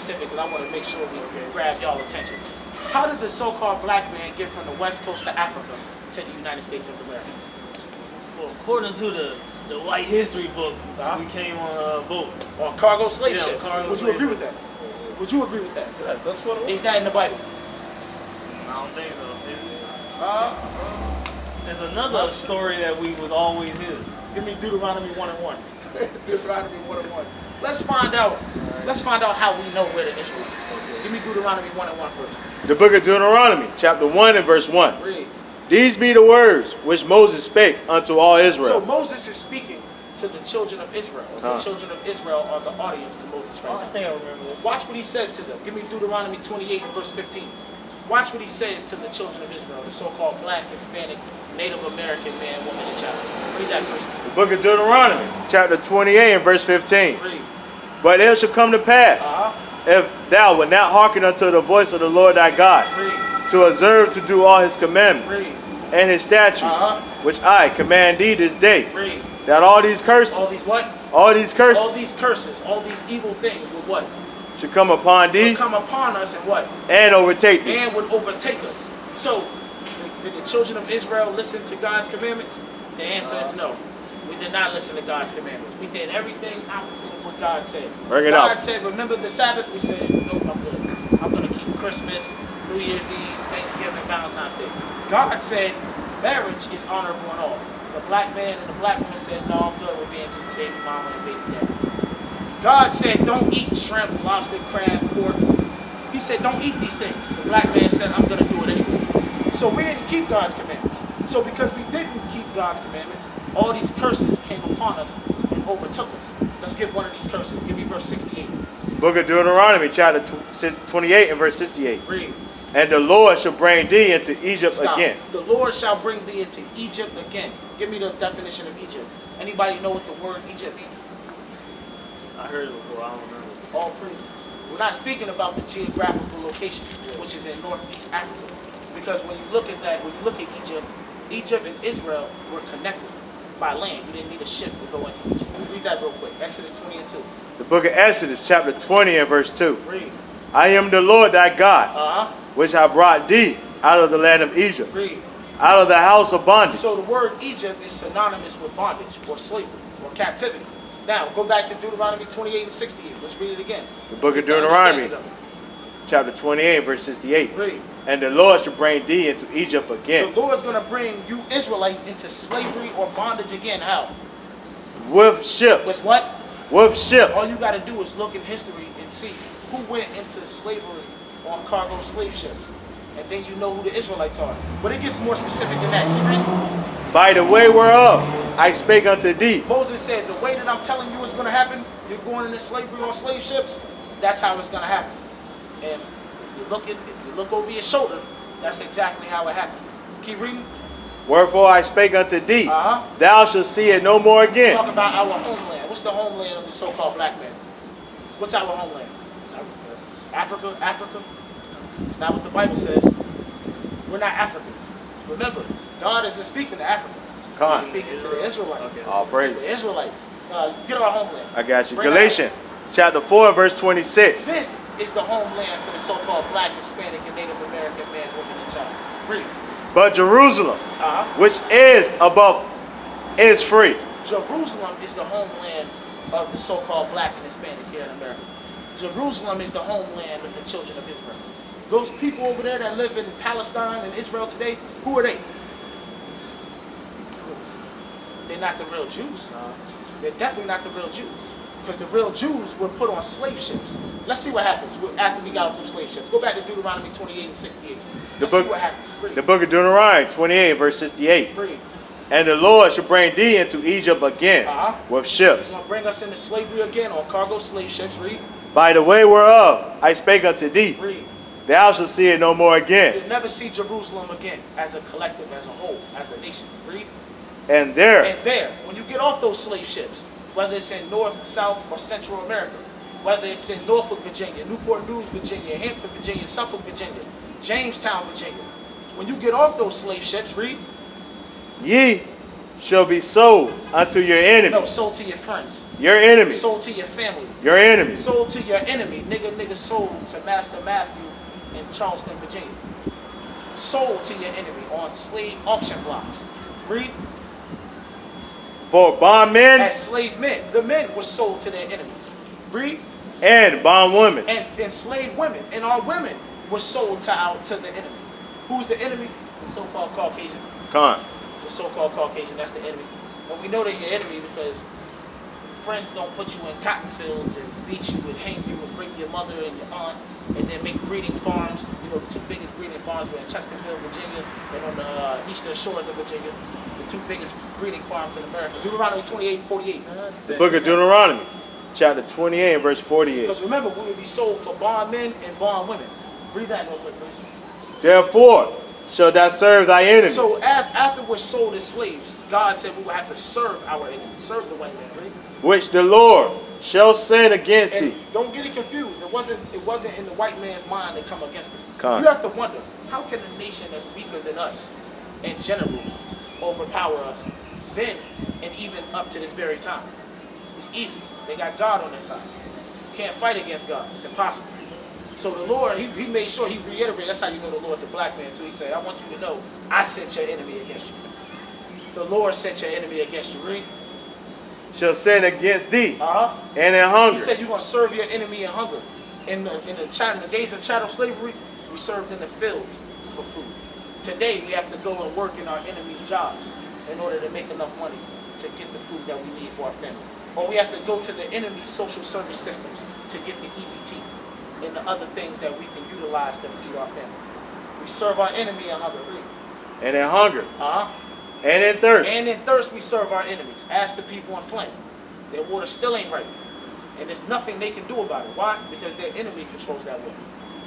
specific because I want to make sure we grab y'all attention. How did the so-called black man get from the west coast of Africa to the United States of America? Well, according to the white history books, we came on a boat. On cargo slave Yeah, ships. cargo Would you slave agree with ships. that? Would you agree with that? Yeah, that's what it was. Is that in the Bible? I don't think so. There's another story that we was always here. Give me Deuteronomy 1 and 1. Deuteronomy 1 and 1. Let's find out. Let's find out how we know where the Israelites are. Give me Deuteronomy 1 and 1 first. The book of Deuteronomy, chapter 1 and verse 1. Read. These be the words which Moses spake unto all Israel. So Moses is speaking to the children of Israel. The children of Israel are the audience to Moses right I now. think I remember this. Watch what he says to them. Give me Deuteronomy 28 and verse 15. Watch what he says to the children of Israel, the so-called black, Hispanic, Native American man, woman, and child. Read that verse. The book of Deuteronomy, chapter 28 and verse 15. Read. But it shall come to pass, if thou wilt not hearken unto the voice of the Lord thy God, Read. to observe to do all his commandments Read. and his statutes, which I command thee this day, Read. that all these curses, All these what? all these curses All these curses, all these evil things will what? should come upon thee Will come upon us and what? and overtake thee. And would overtake us. So, did the children of Israel listen to God's commandments? The answer is no. We did not listen to God's commandments. We did everything opposite of what God said. Bring it God out. said, remember the Sabbath? We said, nope, I'm good. I'm going to keep Christmas, New Year's Eve, Thanksgiving, Valentine's Day. God said, marriage is honorable and all. The black man and the black woman said, no, I'm good with being just a baby mama and baby daddy. God said, don't eat shrimp, lobster, crab, pork. He said, don't eat these things. The black man said, I'm going to do it anyway. So we didn't keep God's commandments. So because we didn't keep God's commandments, all these curses came upon us and overtook us. Let's get one of these curses. Give me verse 68. Book of Deuteronomy, chapter 28 and verse 68. Read. And the Lord shall bring thee into Egypt Stop. again. The Lord shall bring thee into Egypt again. Give me the definition of Egypt. Anybody know what the word Egypt means? I heard it before. I don't remember. All praise. We're not speaking about the geographical location, which is in northeast Africa. Because when you look at that, when you look at Egypt, Egypt and Israel were connected by land. You didn't need a ship to go into Egypt. Read that real quick. Exodus 20 and 2. The book of Exodus, chapter 20 and verse 2. Read. I am the Lord thy God, which have brought thee out of the land of Egypt, Read. out of the house of bondage. So the word Egypt is synonymous with bondage or slavery or captivity. Now, go back to Deuteronomy 28 and 68. Let's read it again. The book of Deuteronomy, chapter 28, verse 68. Read. And the Lord shall bring thee into Egypt The again, Lord's going to bring you Israelites into slavery or bondage again. How? with ships. With what? With ships. All you got to do is look in history and see who went into slavery on cargo slave ships. And then you know who the Israelites are. But it gets more specific than that. Keep reading. By the way whereof I spake unto thee. Moses said, the way that I'm telling you it's going to happen, you're going into slavery on slave ships, that's how it's going to happen. And if you look over your shoulder, that's exactly how it happened. Keep reading. Wherefore I spake unto thee, thou shalt see it no more again. Talk about our homeland. What's the homeland of the so-called black man? What's our homeland? Africa? Africa? It's not what the Bible says. We're not Africans. Remember, God isn't speaking to Africans. He's speaking to the Israelites. Okay. All praise. The Israelites. Get our homeland. I got you. Bring it Galatians, chapter 4, verse 26. This is the homeland for the so-called black, Hispanic, and Native American man, woman, and child. Read. But Jerusalem, which is above, is free. Jerusalem is the homeland of the so-called black and Hispanic here in America. Jerusalem is the homeland of the children of Israel. Those people over there that live in Palestine and Israel today, who are they? They're not the real Jews. They're definitely not the real Jews. Because the real Jews were put on slave ships. Let's see what happens after we got through slave ships. Go back to Deuteronomy 28 and 68. Let's see what happens. Read. The book of Deuteronomy 28, verse 68. Read. And the Lord shall bring thee into Egypt again with ships. He's going to bring us into slavery again on cargo slave ships. Read. By the way whereof I spake unto thee, Read. thou shalt see it no more again. You'll never see Jerusalem again as a collective, as a whole, as a nation. Read. And there, when you get off those slave ships, whether it's in North, South, or Central America, whether it's in Norfolk, Virginia, Newport News, Virginia, Hampton, Virginia, Suffolk, Virginia, Jamestown, Virginia, when you get off those slave ships, read, ye shall be sold unto your enemy. No, sold to your friends. Your enemy. Sold to your family. Your enemy. Sold to your enemy. Nigga sold to Master Matthew in Charleston, Virginia. Sold to your enemy on slave auction blocks. Read. For bondmen. As slave men. The men were sold to their enemies. Read. And bondwomen. And enslaved women. And our women were sold to the enemy. Who's the enemy? The so-called Caucasian. Con. The so-called Caucasian, that's the enemy. And we know they're your enemy because friends don't put you in cotton fields and beat you and hang you and bring your mother and your aunt and then make breeding farms. You know, the two biggest breeding farms were in Chesterfield, Virginia, and on the eastern shores of Virginia. The two biggest breeding farms in America. Deuteronomy 28 and 48. The book of Deuteronomy, chapter 28 and verse 48. Because remember, we will be sold for bondmen and bondwomen. Read that real quick, please. Therefore shalt thou serve thy enemy. So after we're sold as slaves, God said we will have to serve our enemy, serve the white man, right? Which the Lord shall send against And thee. don't get it confused. It wasn't in the white man's mind to come against us. Con. You have to wonder, how can a nation that's weaker than us in general overpower us then and even up to this very time? It's easy. They got God on their side. You can't fight against God. It's impossible. So the Lord, he made sure he reiterated. That's how you know the Lord's a black man too. He said, I want you to know I sent your enemy against you. The Lord sent your enemy against you. Read. Shall send against thee. Uh-huh. And in hunger. He said you're going to serve your enemy in hunger. In the days of chattel slavery, we served in the fields for food. Today, we have to go and work in our enemy's jobs in order to make enough money to get the food that we need for our family. Or we have to go to the enemy's social service systems to get the EBT and the other things that we can utilize to feed our families. We serve our enemy in hunger. Read. And in hunger. Uh-huh. And in thirst. And in thirst we serve our enemies. Ask the people in Flint. Their water still ain't right. And there's nothing they can do about it. Why? Because their enemy controls that water.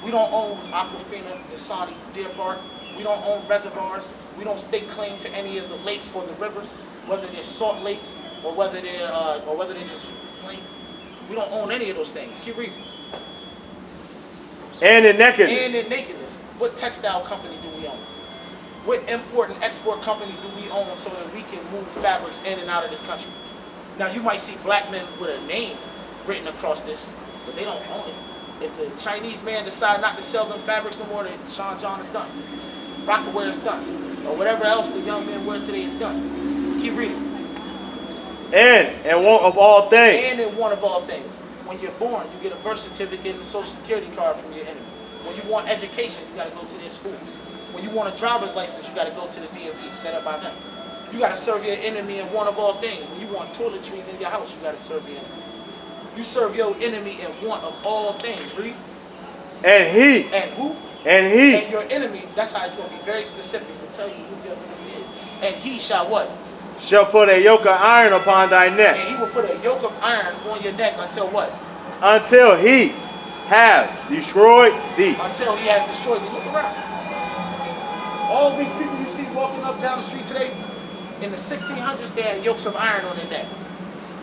We don't own Aquafina, Dasani, Deer Park. We don't own reservoirs. We don't stake claim to any of the lakes or the rivers, whether they're salt lakes or whether they're just plain. We don't own any of those things. Keep reading. And in nakedness. And in nakedness. What textile company do we own? What import and export company do we own so that we can move fabrics in and out of this country? Now, you might see black men with a name written across this, but they don't own it. If the Chinese man decide not to sell them fabrics no more, then Sean John is done. Rockaware is done. Or whatever else the young men wear today is done. Keep reading. And want of all things. And in one of all things. When you're born, you get a birth certificate and a social security card from your enemy. When you want education, you got to go to their schools. When you want a driver's license, you got to go to the DMV set up by them. You got to serve your enemy in one of all things. When you want toiletries in your house, you got to serve your enemy. You serve your enemy in one of all things. Read. And he. And who? And he. And your enemy, that's how it's going to be very specific to tell you who your enemy is. And he shall what? Shall put a yoke of iron upon thy neck. And he will put a yoke of iron on your neck until what? Until he have destroyed thee. Until he has destroyed thee. Look around. All these people you see walking up down the street today, in the 1600s, they had yokes of iron on their neck.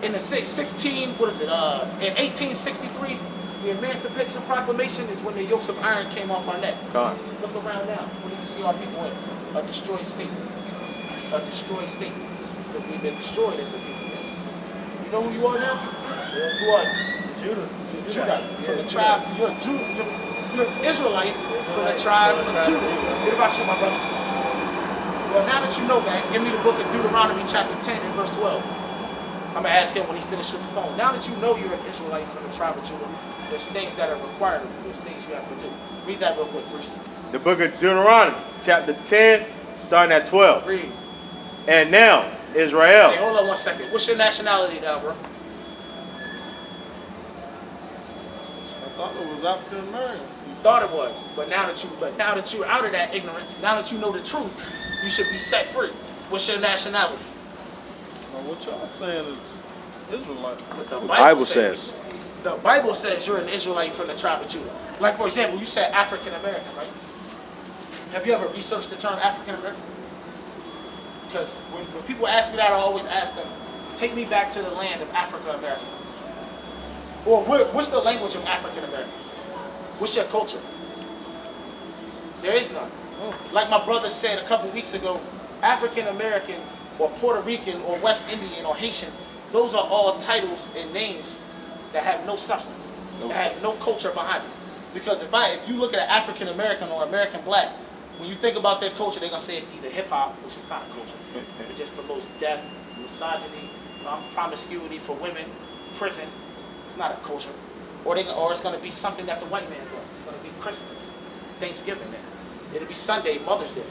In the 1863, the Emancipation Proclamation is when the yokes of iron came off our neck. God. Look around now. What do you see our people in? A destroyed state. A destroyed state. Because we've been destroyed as a people. You know who you are now? Yeah. Who are you? Judah. From the tribe. You're a Jew. You're an Israelite from the tribe of Judah. What about you, my brother? Well, now that you know that, give me the book of Deuteronomy chapter 10 and verse 12. I'm going to ask him when he finishes with the phone. Now that you know you're an Israelite from the tribe of Judah, there's things that are required of you. There's things you have to do. Read that real quick, Bruce. The book of Deuteronomy, chapter 10, starting at 12. Read. And now, Israel. Hey, hold on 1 second. What's your nationality now, bro? I thought it was African American. You thought it was, but now that you're out of that ignorance, now that you know the truth, you should be set free. What's your nationality? Well, what y'all saying is Israelite. What the Bible says. The Bible says you're an Israelite from the tribe of Judah. Like, for example, you said African American, right? Have you ever researched the term African American? Because when people ask me that, I always ask them, take me back to the land of African American. Or what's the language of African American? What's your culture? There is none. Like my brother said a couple weeks ago, African American or Puerto Rican or West Indian or Haitian, those are all titles and names that have no substance, that have no culture behind it. Because if you look at an African American or American black, when you think about their culture, they're gonna say it's either hip hop, which is not a culture. It just promotes death, misogyny, promiscuity for women, prison. It's not a culture. Or it's gonna be something that the white man does. It's gonna be Christmas, Thanksgiving Day. It'll be Sunday, Mother's Day,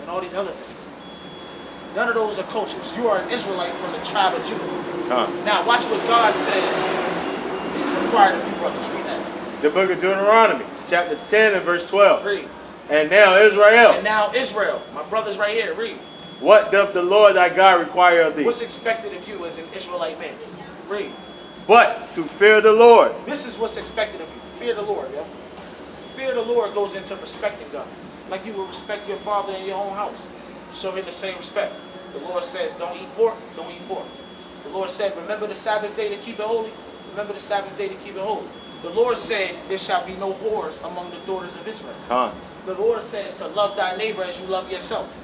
and all these other things. None of those are cultures. You are an Israelite from the tribe of Judah. Now watch what God says is required of you, brothers. Read that. The book of Deuteronomy, chapter 10 and verse 12. Read. And now Israel. And now Israel. My brothers right here. Read. What doth the Lord thy God require of thee? What's expected of you as an Israelite man? Read. But to fear the Lord. This is what's expected of you. Fear the Lord, yo. Fear the Lord goes into respecting God. Like you will respect your father in your own house. Show him the same respect. The Lord says, don't eat pork, don't eat pork. The Lord said, remember the Sabbath day to keep it holy. Remember the Sabbath day to keep it holy. The Lord said, there shall be no whores among the daughters of Israel. The Lord says to love thy neighbor as you love yourself.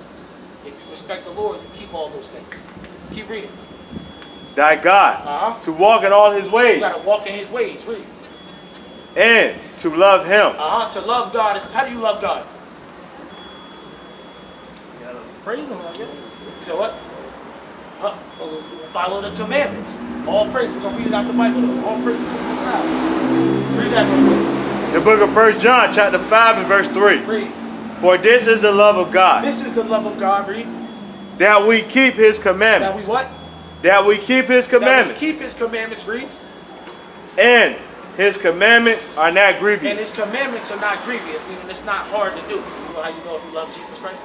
If you respect the Lord, you keep all those things. Keep reading. Thy God, to walk in all his ways. You got to walk in his ways. Read. And to love him. To love God is, how do you love God? You gotta praise him, I guess. So what? Follow the commandments. All praise. We're going to read it out the Bible though. All praise. Read that real quick. The book of 1 John, chapter 5 and verse 3. Read. For this is the love of God. This is the love of God. Read. That we keep his commandments. That we what? That we keep his commandments. That we keep his commandments. Read. And his commandments are not grievous. And his commandments are not grievous, meaning it's not hard to do. You know how you know if you love Jesus Christ?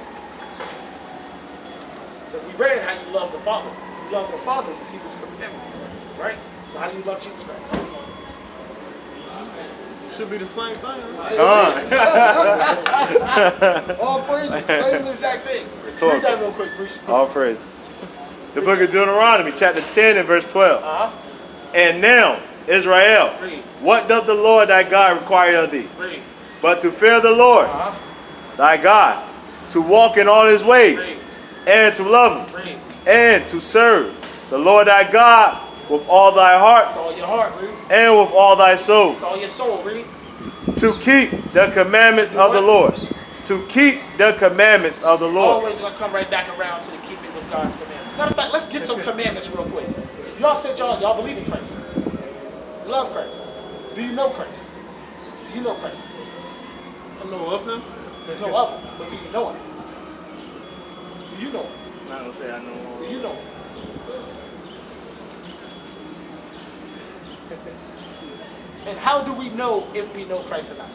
Because we read how you love the Father. You love the Father, you keep his commandments. Right? So how do you love Jesus Christ? Should be the same thing. All praises, same exact thing. Read that real quick, Bruce. All praises. The book of Deuteronomy, chapter 10 and verse 12. And now, Israel, Read. What doth the Lord thy God require of thee? Read. But to fear the Lord thy God, to walk in all his ways, Read. and to love him, Read. and to serve the Lord thy God with all thy heart, With all your heart, read. and with all thy soul. With all your soul, read. To keep the commandments of the Lord. To keep the commandments of the Lord. Always going to come right back around to the keeping of God's commandments. Matter of fact, let's get some commandments real quick. Y'all said y'all believe in Christ. You love Christ. Do you know Christ? Do you know Christ? I know of him. There's no of him, but do you know him? Do you know him? I'm not gonna say I know. Do you know him? And how do we know if we know Christ or not?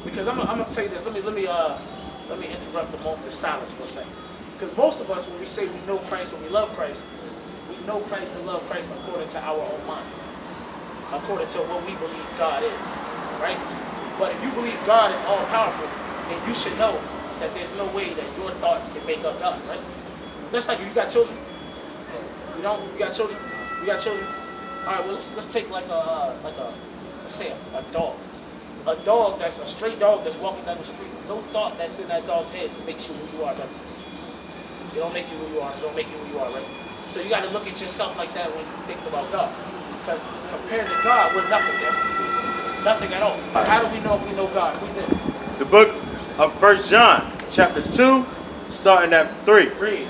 Because I'm gonna say this. Let me interrupt the moment of silence for a second. Because most of us, when we say we know Christ or we love Christ, we know Christ and love Christ according to our own mind, according to what we believe God is, right? But if you believe God is all powerful, then you should know that there's no way that your thoughts can make up God, right? That's like if you got children. You know, you got children. You got children. All right. Well, let's take let's say a dog. A dog that's a stray dog that's walking down the street. No thought that's in that dog's head makes you who you are, does it? It don't make you who you are. It don't make you who you are, right? So you got to look at yourself like that when you think about God. Because compared to God, we're nothing there. Nothing at all. How do we know if we know God? Read this. The book of 1 John, chapter 2, starting at 3. Read.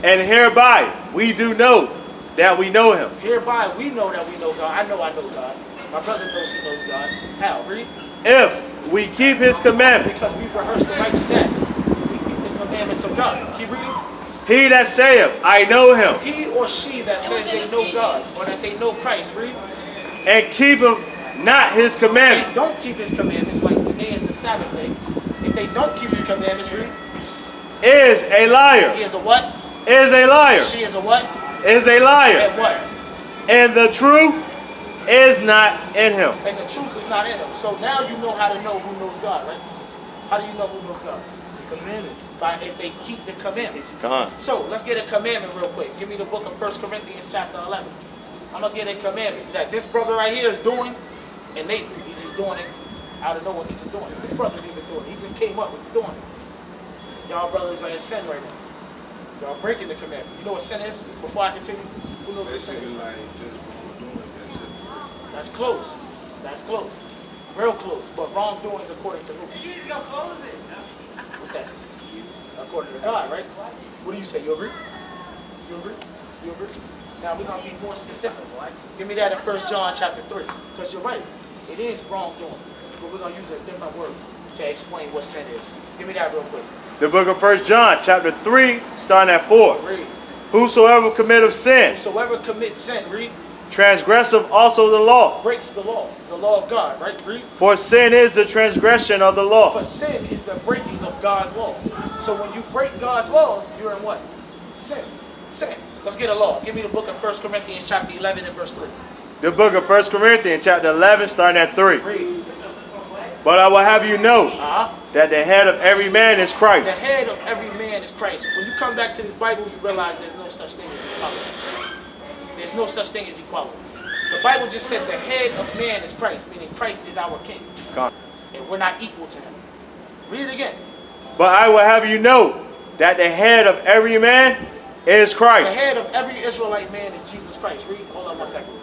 And hereby we do know that we know him. Hereby we know that we know God. I know God. My brother knows he knows God. How? Read. If we keep his commandments. Because we rehearse the righteous acts. We keep the commandments of God. Keep reading. He that saith, I know him. He or she that says they know God or that they know Christ. Read. And keepeth not his If they commandments. don't keep his commandments, like today is the Sabbath day. If they don't keep his commandments, read. Is a liar. He is a what? Is a liar. She is a what? Is a liar. And what? And the truth is not in him. And the truth is not in him. So now you know how to know who knows God, right? How do you know who knows God? The commandments. By if they keep the commandments. Come on. So let's get a commandment real quick. Give me the book of 1 Corinthians chapter 11. I'm going to get a commandment that this brother right here is doing, and he's just doing it Out of nowhere, he's just doing it. His brother's even doing it. He just came up with doing it. Y'all brothers are in sin right now. Y'all breaking the commandment. You know what sin is? Before I continue, who knows what sin is? like just wrongdoing that shit. That's close. That's close. Real close. But wrongdoing is according to who? He's gonna close it. What's that? According to God, right? What do you say? You agree? You agree? You agree? Now we're gonna be more specific, right? Give me that in 1 John chapter 3. Because you're right. It is wrongdoing. But we're gonna use a different word to explain what sin is. Give me that real quick. The book of 1 John, chapter 3, starting at 4. Read. Whosoever committeth sin, Whosoever commits sin, read, transgressive also the law. breaks the law of God, right? Read. For sin is the transgression of the For law. sin is the breaking of God's laws. So when you break God's laws, you're in what? Sin. Sin. Let's get a law. Give me the book of 1 Corinthians chapter 11 and verse 3. The book of 1 Corinthians, chapter 11, starting at 3. Read. But I will have you know Uh-huh. that the head of every man is The Christ. head of every man is Christ. When you come back to this Bible, you realize there's no such thing as equality. There's no such thing as equality. The Bible just said the head of man is Christ, meaning Christ is our king. Come. And we're not equal to him. Read it again. But I will have you know that the head of every man is The Christ. head of every Israelite man is Jesus Christ. Read. Hold on 1 second.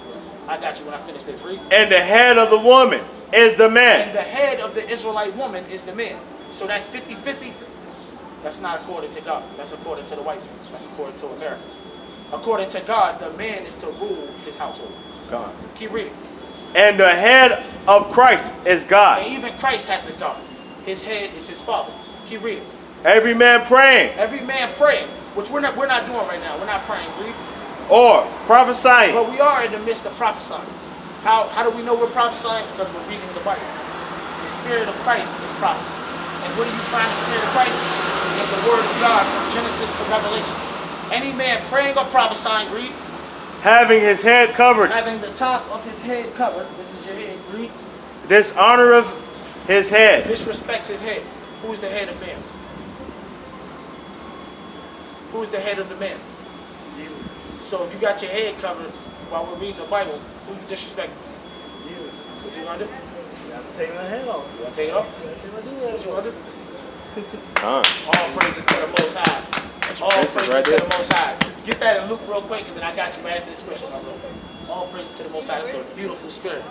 I got you when I finish this. Read. And the head of the woman is the And man. the head of the Israelite woman is the man. So that 50-50, that's not according to God. That's according to the white man. That's according to America. According to God, the man is to rule his household. God. Keep reading. And the head of Christ is God. And even Christ has a God. His head is his father. Keep reading. Every man praying Every man praying, which we're not doing right now. We're not praying. Read. or prophesying. But we are in the midst of prophesying. How do we know we're prophesying? Because we're reading the Bible. The Spirit of Christ is prophecy. And where do you find the Spirit of Christ? In the Word of God from Genesis to Revelation. Any man praying or prophesying, read. Having his head covered, Having the top of his head covered. This is your head, read. dishonor of his head. Disrespects his head. Who's the head of man? Who's the head of the man? Jesus. So if you got your head covered while we're reading the Bible, who you disrespecting? Jesus. What you gonna do? You have to take my head off. You gonna take it off? You have to take my What head you gonna do? Huh. All praises to the Most High. All offensive praises right to there. the Most High. Get that in Luke real quick, and then I got you right after this question, my brother. All praises to the Most High. It's a beautiful spirit.